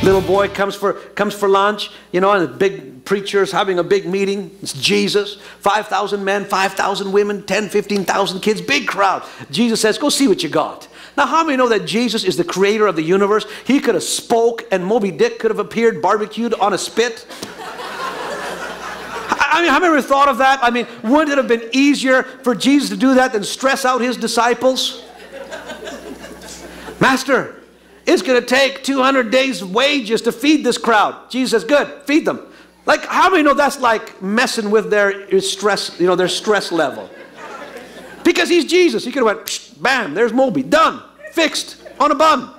Little boy comes for lunch, you know, and the big preacher's having a big meeting. It's Jesus. 5,000 men, 5,000 women, 10, 15,000 kids, big crowd. Jesus says, go see what you got. Now, how many know that Jesus is the creator of the universe? He could have spoke and Moby Dick could have appeared barbecued on a spit. I mean, have you ever thought of that? I mean, wouldn't it have been easier for Jesus to do that than stress out his disciples? Master, it's going to take 200 days' wages to feed this crowd. Jesus says, good, feed them. Like, how many know that's like messing with their stress, you know, their stress level? Because he's Jesus. He could have went, psh, bam, there's Moby, done, fixed, on a bun.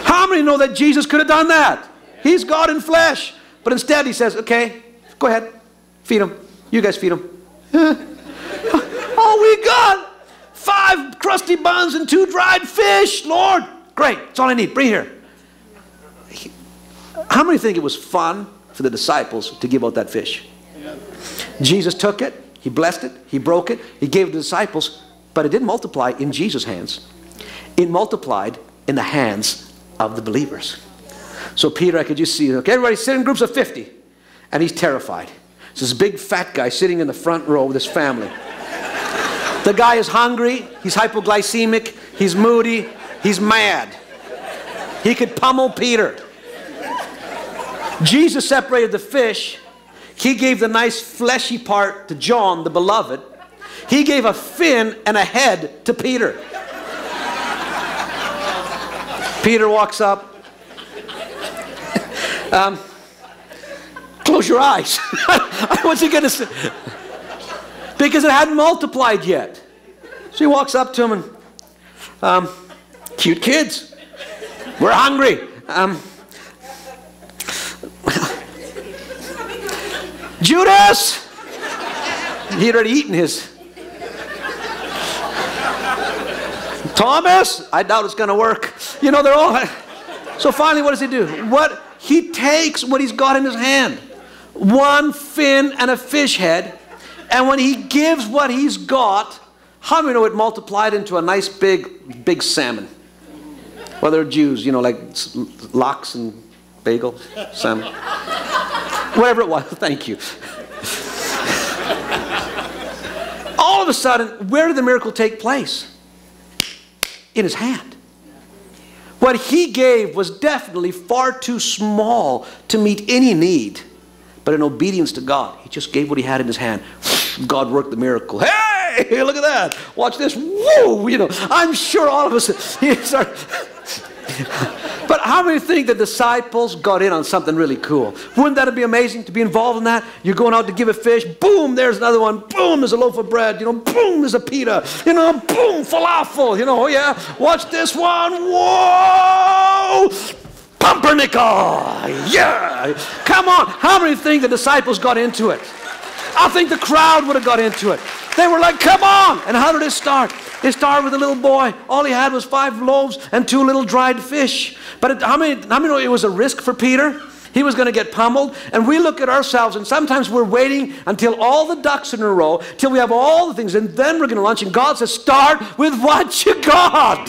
How many know that Jesus could have done that? He's God in flesh. But instead he says, okay, go ahead, feed them. You guys feed them. All we got, 5 crusty buns and 2 dried fish, Lord. Great, that's all I need, bring here. How many think it was fun for the disciples to give out that fish? Yeah. Jesus took it, he blessed it, he broke it, he gave it to the disciples, but it didn't multiply in Jesus' hands. It multiplied in the hands of the believers. So Peter, I could just see, okay, everybody sit in groups of 50. And he's terrified. It's this big fat guy sitting in the front row with his family. The guy is hungry, he's hypoglycemic, he's moody, he's mad. He could pummel Peter. Jesus separated the fish. He gave the nice fleshy part to John, the beloved. He gave a fin and a head to Peter. Peter walks up. Close your eyes. What's he going to say? Because it hadn't multiplied yet. So he walks up to him and, cute kids. We're hungry. Judas! He'd already eaten his. Thomas? I doubt it's going to work. You know, they're all... So finally, what does he do? He takes what he's got in his hand. 1 fin and a fish head. And when he gives what he's got, how many know it multiplied into a nice big salmon? Well, they're Jews, you know, like lox and bagel, salmon. Whatever it was, thank you. All of a sudden, where did the miracle take place? In his hand. What he gave was definitely far too small to meet any need. But in obedience to God, he just gave what he had in his hand. God worked the miracle. Hey, look at that. Watch this. Whoa, you know, I'm sure all of us. But how many think the disciples got in on something really cool? Wouldn't that be amazing to be involved in that? You're going out to give a fish. Boom, there's another one. Boom, there's a loaf of bread. You know, boom, there's a pita. You know, boom, falafel. You know, oh yeah. Watch this one. Whoa! Pumpernickel. Yeah. Come on. How many think the disciples got into it? I think the crowd would have got into it. They were like, come on. And how did it start? It started with a little boy. All he had was 5 loaves and 2 little dried fish. But how many know it was a risk for Peter? He was going to get pummeled. And we look at ourselves, and sometimes we're waiting until all the ducks in a row, till we have all the things, and then we're going to launch. And God says, start with what you got.